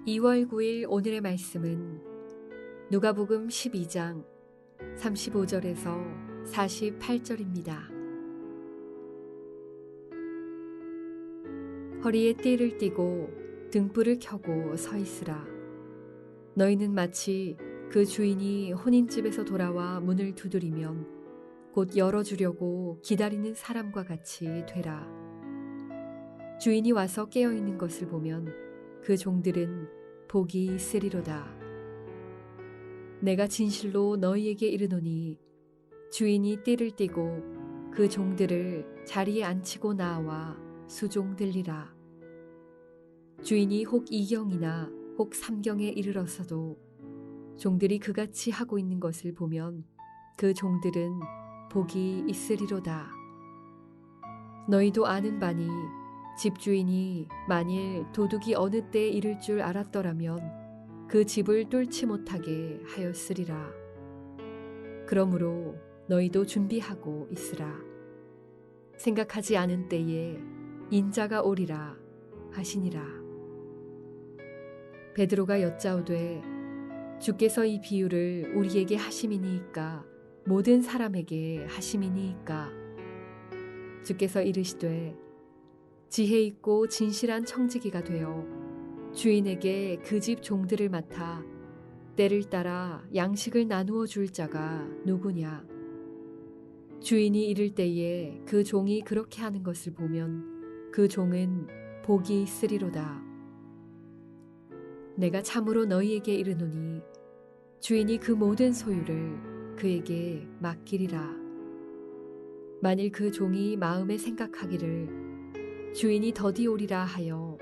2월 9일 오늘의 말씀은 누가복음 12장 35절에서 48절입니다. 허리에 띠를 띠고 등불을 켜고 서 있으라. 너희는 마치 그 주인이 혼인집에서 돌아와 문을 두드리면 곧 열어주려고 기다리는 사람과 같이 되라. 주인이 와서 깨어있는 것을 보면 그 종들은 복이 있으리로다. 내가 진실로 너희에게 이르노니 주인이 띠를 띠고 그 종들을 자리에 앉히고 나와 수종들리라. 주인이 혹 2경이나 혹 3경에 이르렀어도 종들이 그같이 하고 있는 것을 보면 그 종들은 복이 있으리로다. 너희도 아는 바니 집주인이 만일 도둑이 어느 때에 이를 줄 알았더라면 그 집을 뚫지 못하게 하였으리라. 그러므로 너희도 준비하고 있으라. 생각하지 않은 때에 인자가 오리라 하시니라. 베드로가 여짜오되 주께서 이 비유를 우리에게 하심이니이까 모든 사람에게 하심이니이까? 주께서 이르시되 지혜 있고 진실한 청지기가 되어 주인에게 그 집 종들을 맡아 때를 따라 양식을 나누어 줄 자가 누구냐? 주인이 이를 때에 그 종이 그렇게 하는 것을 보면 그 종은 복이 있으리로다. 내가 참으로 너희에게 이르노니 주인이 그 모든 소유를 그에게 맡기리라. 만일 그 종이 마음에 생각하기를 주인이 더디 오리라 하여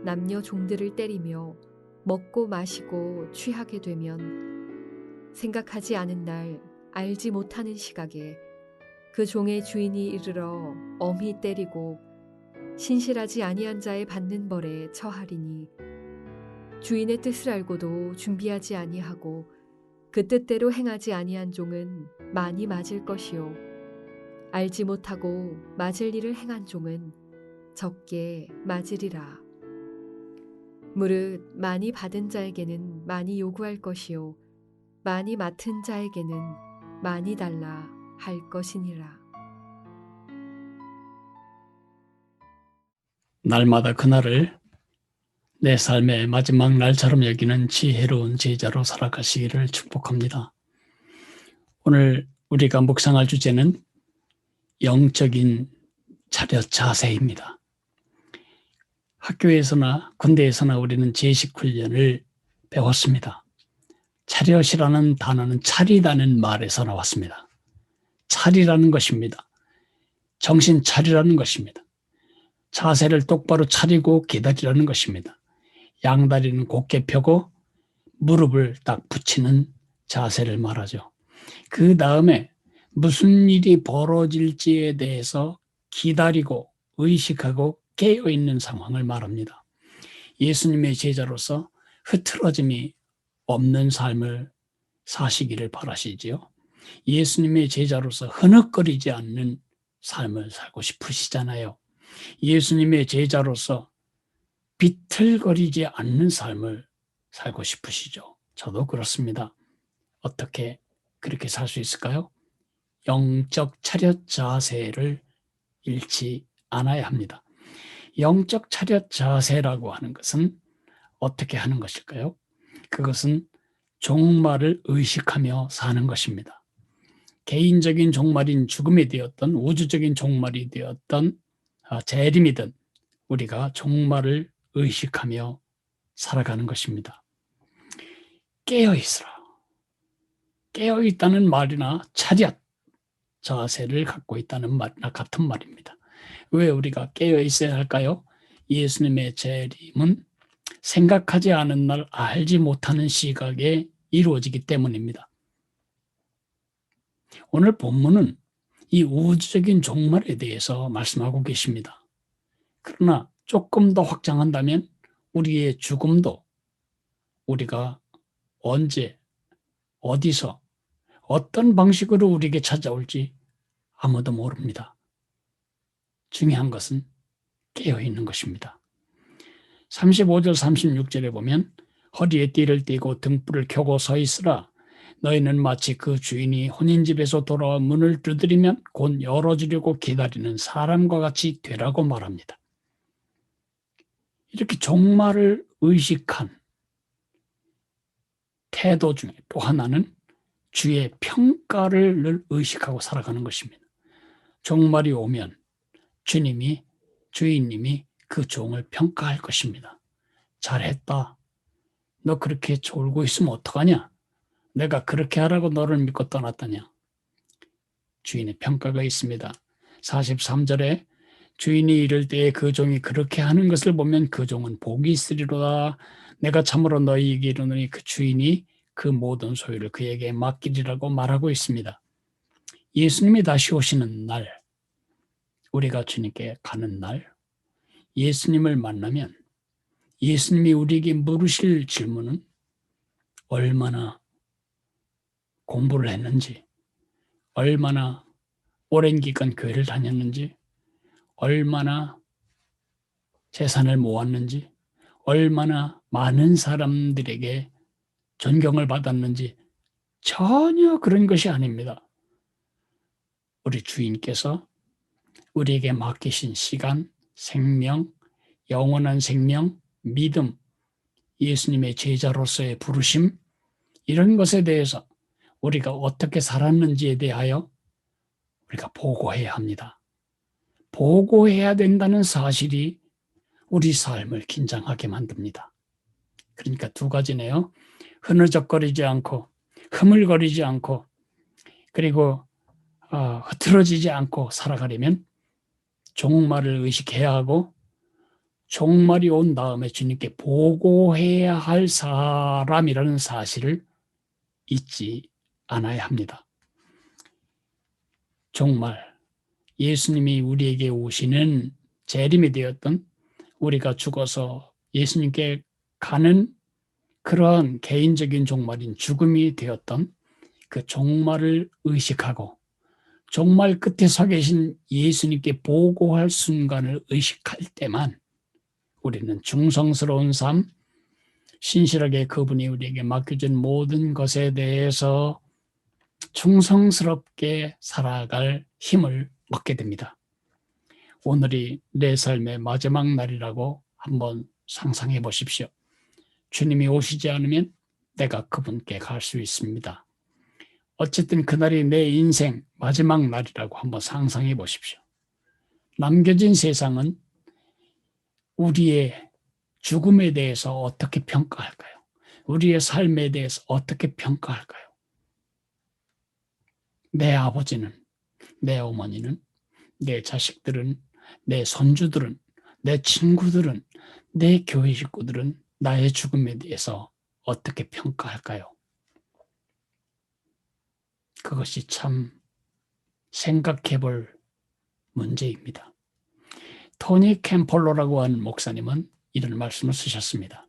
남녀 종들을 때리며 먹고 마시고 취하게 되면 생각하지 않은 날 알지 못하는 시각에 그 종의 주인이 이르러 엄히 때리고 신실하지 아니한 자의 받는 벌에 처하리니 주인의 뜻을 알고도 준비하지 아니하고 그 뜻대로 행하지 아니한 종은 많이 맞을 것이요 알지 못하고 맞을 일을 행한 종은 적게 맞으리라. 무릇 많이 받은 자에게는 많이 요구할 것이요 많이 맡은 자에게는 많이 달라 할 것이니라. 날마다 그날을 내 삶의 마지막 날처럼 여기는 지혜로운 제자로 살아가시기를 축복합니다. 오늘 우리가 묵상할 주제는 영적인 차렷 자세입니다. 학교에서나 군대에서나 우리는 제식 훈련을 배웠습니다. 차렷이라는 단어는 차리다는 말에서 나왔습니다. 차리라는 것입니다. 정신 차리라는 것입니다. 자세를 똑바로 차리고 기다리라는 것입니다. 양다리는 곧게 펴고 무릎을 딱 붙이는 자세를 말하죠. 그 다음에 무슨 일이 벌어질지에 대해서 기다리고 의식하고 깨어있는 상황을 말합니다. 예수님의 제자로서 흐트러짐이 없는 삶을 사시기를 바라시지요. 예수님의 제자로서 흐느거리지 않는 삶을 살고 싶으시잖아요. 예수님의 제자로서 비틀거리지 않는 삶을 살고 싶으시죠. 저도 그렇습니다. 어떻게 그렇게 살 수 있을까요? 영적 차렷 자세를 잃지 않아야 합니다. 영적 차렷 자세라고 하는 것은 어떻게 하는 것일까요? 그것은 종말을 의식하며 사는 것입니다. 개인적인 종말인 죽음이 되었던 우주적인 종말이 되었던 재림이든 우리가 종말을 의식하며 살아가는 것입니다. 깨어있으라. 깨어있다는 말이나 차렷 자세를 갖고 있다는 말이나 같은 말입니다. 왜 우리가 깨어있어야 할까요? 예수님의 재림은 생각하지 않은 날 알지 못하는 시각에 이루어지기 때문입니다. 오늘 본문은 이 우주적인 종말에 대해서 말씀하고 계십니다. 그러나 조금 더 확장한다면 우리의 죽음도 우리가 언제, 어디서, 어떤 방식으로 우리에게 찾아올지 아무도 모릅니다. 중요한 것은 깨어있는 것입니다. 35절 36절에 보면 허리에 띠를 띠고 등불을 켜고 서 있으라. 너희는 마치 그 주인이 혼인집에서 돌아와 문을 두드리면 곧 열어주려고 기다리는 사람과 같이 되라고 말합니다. 이렇게 종말을 의식한 태도 중에 또 하나는 주의 평가를 늘 의식하고 살아가는 것입니다. 종말이 오면 주인님이 그 종을 평가할 것입니다. 잘했다. 너 그렇게 졸고 있으면 어떡하냐? 내가 그렇게 하라고 너를 믿고 떠났다냐? 주인의 평가가 있습니다. 43절에 주인이 이를 때에 그 종이 그렇게 하는 것을 보면 그 종은 복이 있으리로다. 내가 참으로 너희에게 이르노니 그 주인이 그 모든 소유를 그에게 맡기리라고 말하고 있습니다. 예수님이 다시 오시는 날, 우리가 주님께 가는 날, 예수님을 만나면 예수님이 우리에게 물으실 질문은 얼마나 공부를 했는지, 얼마나 오랜 기간 교회를 다녔는지, 얼마나 재산을 모았는지, 얼마나 많은 사람들에게 존경을 받았는지 전혀 그런 것이 아닙니다. 우리 주인께서 우리에게 맡기신 시간, 생명, 영원한 생명, 믿음, 예수님의 제자로서의 부르심, 이런 것에 대해서 우리가 어떻게 살았는지에 대하여 우리가 보고해야 합니다. 보고해야 된다는 사실이 우리 삶을 긴장하게 만듭니다. 그러니까 두 가지네요. 흐느적거리지 않고 흐물거리지 않고 그리고 흐트러지지 않고 살아가려면 종말을 의식해야 하고 종말이 온 다음에 주님께 보고해야 할 사람이라는 사실을 잊지 않아야 합니다. 종말, 예수님이 우리에게 오시는 재림이 되었던 우리가 죽어서 예수님께 가는 그러한 개인적인 종말인 죽음이 되었던 그 종말을 의식하고 종말 끝에 서 계신 예수님께 보고할 순간을 의식할 때만 우리는 충성스러운 삶, 신실하게 그분이 우리에게 맡겨준 모든 것에 대해서 충성스럽게 살아갈 힘을 얻게 됩니다. 오늘이 내 삶의 마지막 날이라고 한번 상상해 보십시오. 주님이 오시지 않으면 내가 그분께 갈 수 있습니다. 어쨌든 그날이 내 인생 마지막 날이라고 한번 상상해 보십시오. 남겨진 세상은 우리의 죽음에 대해서 어떻게 평가할까요? 우리의 삶에 대해서 어떻게 평가할까요? 내 아버지는, 내 어머니는, 내 자식들은, 내 손주들은, 내 친구들은, 내 교회 식구들은 나의 죽음에 대해서 어떻게 평가할까요? 그것이 참 생각해 볼 문제입니다. 토니 캠폴로라고 하는 목사님은 이런 말씀을 쓰셨습니다.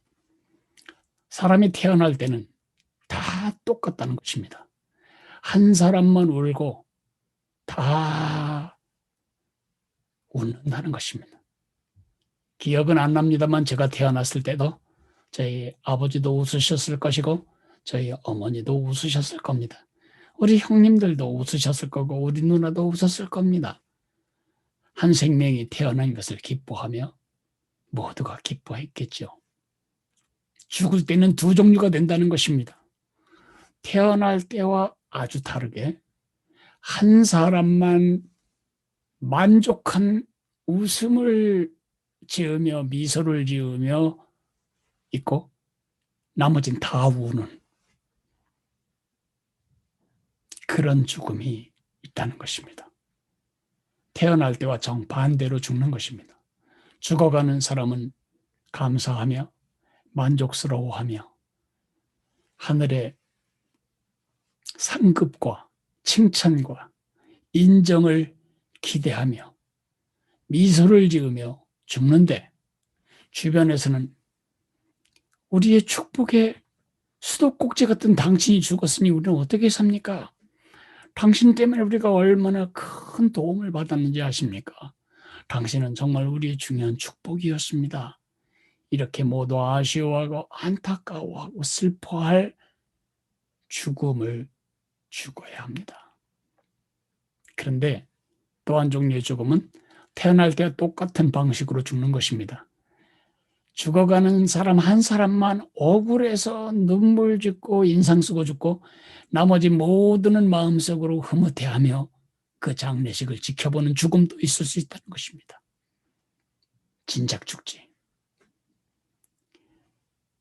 사람이 태어날 때는 다 똑같다는 것입니다. 한 사람만 울고 다 웃는다는 것입니다. 기억은 안 납니다만 제가 태어났을 때도 저희 아버지도 웃으셨을 것이고 저희 어머니도 웃으셨을 겁니다. 우리 형님들도 웃으셨을 거고 우리 누나도 웃었을 겁니다. 한 생명이 태어난 것을 기뻐하며 모두가 기뻐했겠죠. 죽을 때는 두 종류가 된다는 것입니다. 태어날 때와 아주 다르게 한 사람만 만족한 웃음을 지으며 미소를 지으며 있고 나머진 다 우는 그런 죽음이 있다는 것입니다. 태어날 때와 정반대로 죽는 것입니다. 죽어가는 사람은 감사하며 만족스러워하며 하늘의 상급과 칭찬과 인정을 기대하며 미소를 지으며 죽는데 주변에서는 우리의 축복의 수도꼭지 같은 당신이 죽었으니 우리는 어떻게 삽니까? 당신 때문에 우리가 얼마나 큰 도움을 받았는지 아십니까? 당신은 정말 우리의 중요한 축복이었습니다. 이렇게 모두 아쉬워하고 안타까워하고 슬퍼할 죽음을 죽어야 합니다. 그런데 또 한 종류의 죽음은 태어날 때와 똑같은 방식으로 죽는 것입니다. 죽어가는 사람 한 사람만 억울해서 눈물 짓고 인상 쓰고 죽고 나머지 모두는 마음속으로 흐뭇해하며 그 장례식을 지켜보는 죽음도 있을 수 있다는 것입니다. 진작 죽지.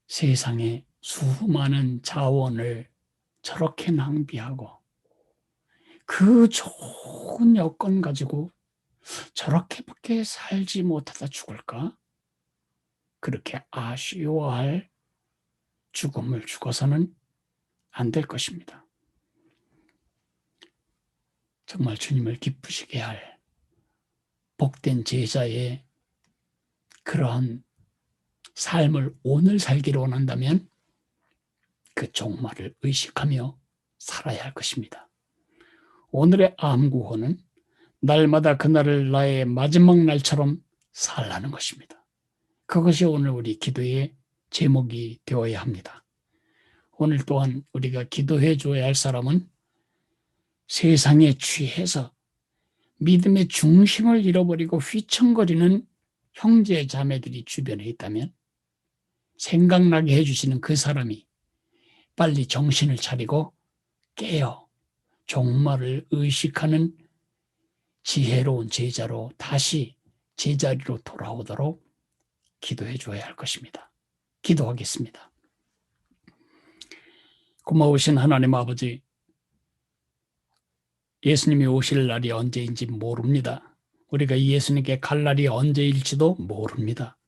세상에 수많은 자원을 저렇게 낭비하고 그 좋은 여건 가지고 저렇게밖에 살지 못하다 죽을까? 그렇게 아쉬워할 죽음을 죽어서는 안 될 것입니다. 정말 주님을 기쁘시게 할 복된 제자의 그러한 삶을 오늘 살기를 원한다면 그 종말을 의식하며 살아야 할 것입니다. 오늘의 암구호는 날마다 그날을 나의 마지막 날처럼 살라는 것입니다. 그것이 오늘 우리 기도의 제목이 되어야 합니다. 오늘 또한 우리가 기도해 줘야 할 사람은 세상에 취해서 믿음의 중심을 잃어버리고 휘청거리는 형제 자매들이 주변에 있다면 생각나게 해주시는 그 사람이 빨리 정신을 차리고 깨어 종말을 의식하는 지혜로운 제자로 다시 제자리로 돌아오도록 기도해 줘야 할 것입니다. 기도하겠습니다. 고마우신 하나님 아버지, 예수님이 오실 날이 언제인지 모릅니다. 우리가 예수님께 갈 날이 언제일지도 모릅니다.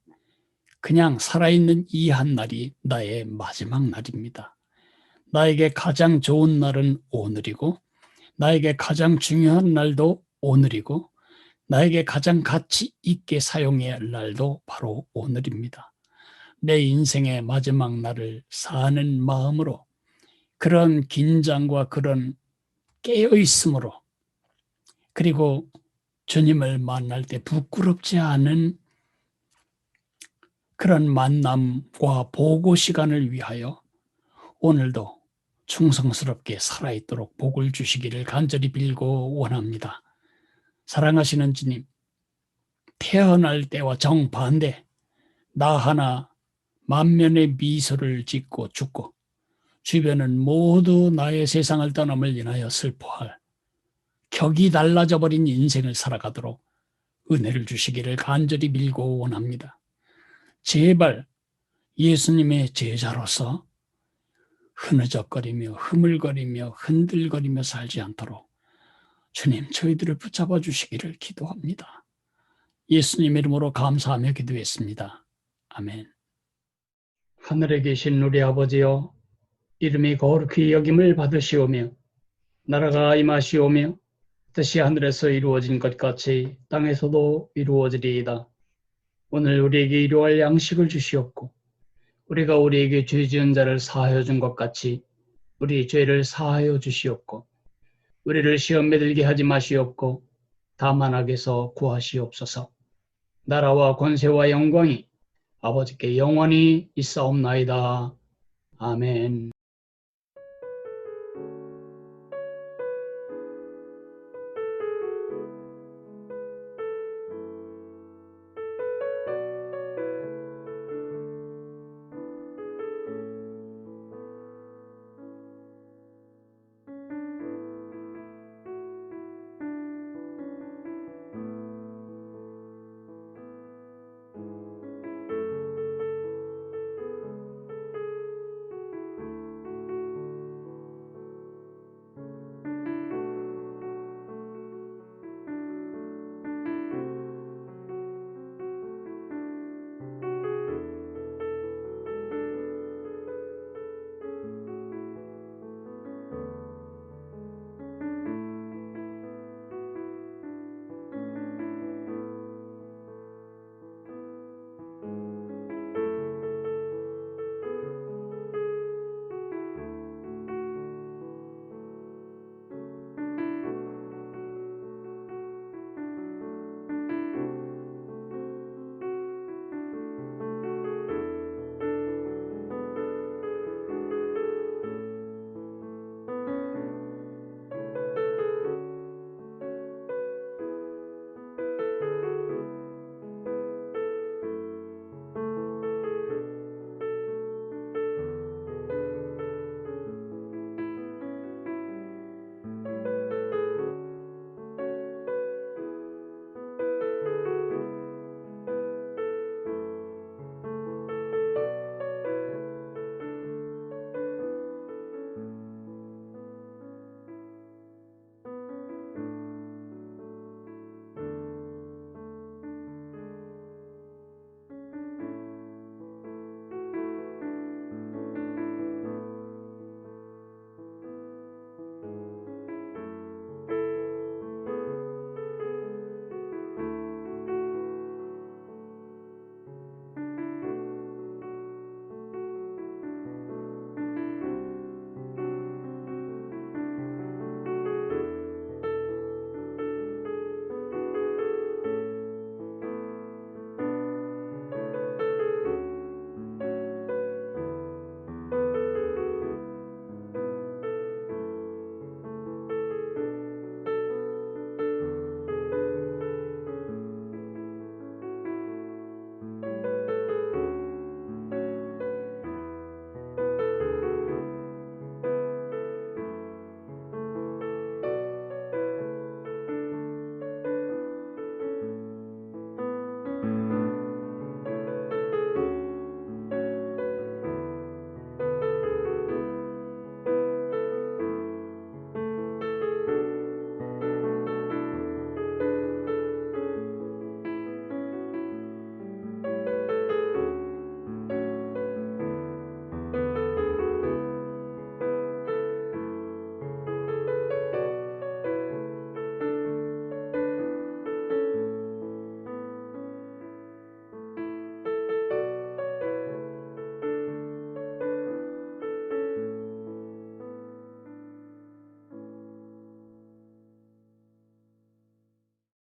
그냥 살아있는 이 한 날이 나의 마지막 날입니다. 나에게 가장 좋은 날은 오늘이고 나에게 가장 중요한 날도 오늘이고 나에게 가장 가치 있게 사용해야 할 날도 바로 오늘입니다. 내 인생의 마지막 날을 사는 마음으로 그런 긴장과 그런 깨어있음으로 그리고 주님을 만날 때 부끄럽지 않은 그런 만남과 보고 시간을 위하여 오늘도 충성스럽게 살아있도록 복을 주시기를 간절히 빌고 원합니다. 사랑하시는 주님, 태어날 때와 정반대 나 하나 만면의 미소를 짓고 죽고 주변은 모두 나의 세상을 떠남을 인하여 슬퍼할 격이 달라져 버린 인생을 살아가도록 은혜를 주시기를 간절히 빌고 원합니다. 제발 예수님의 제자로서 흐느적거리며 흐물거리며 흔들거리며 살지 않도록 주님 저희들을 붙잡아 주시기를 기도합니다. 예수님 이름으로 감사하며 기도했습니다. 아멘. 하늘에 계신 우리 아버지여, 이름이 거룩히 여김을 받으시오며 나라가 임하시오며 뜻이 하늘에서 이루어진 것 같이 땅에서도 이루어지리이다. 오늘 우리에게 일용할 양식을 주시옵고 우리가 우리에게 죄 지은 자를 사하여 준 것 같이 우리 죄를 사하여 주시옵고 우리를 시험에 들게 하지 마시옵고 다만 악에서 구하시옵소서. 나라와 권세와 영광이 아버지께 영원히 있사옵나이다. 아멘.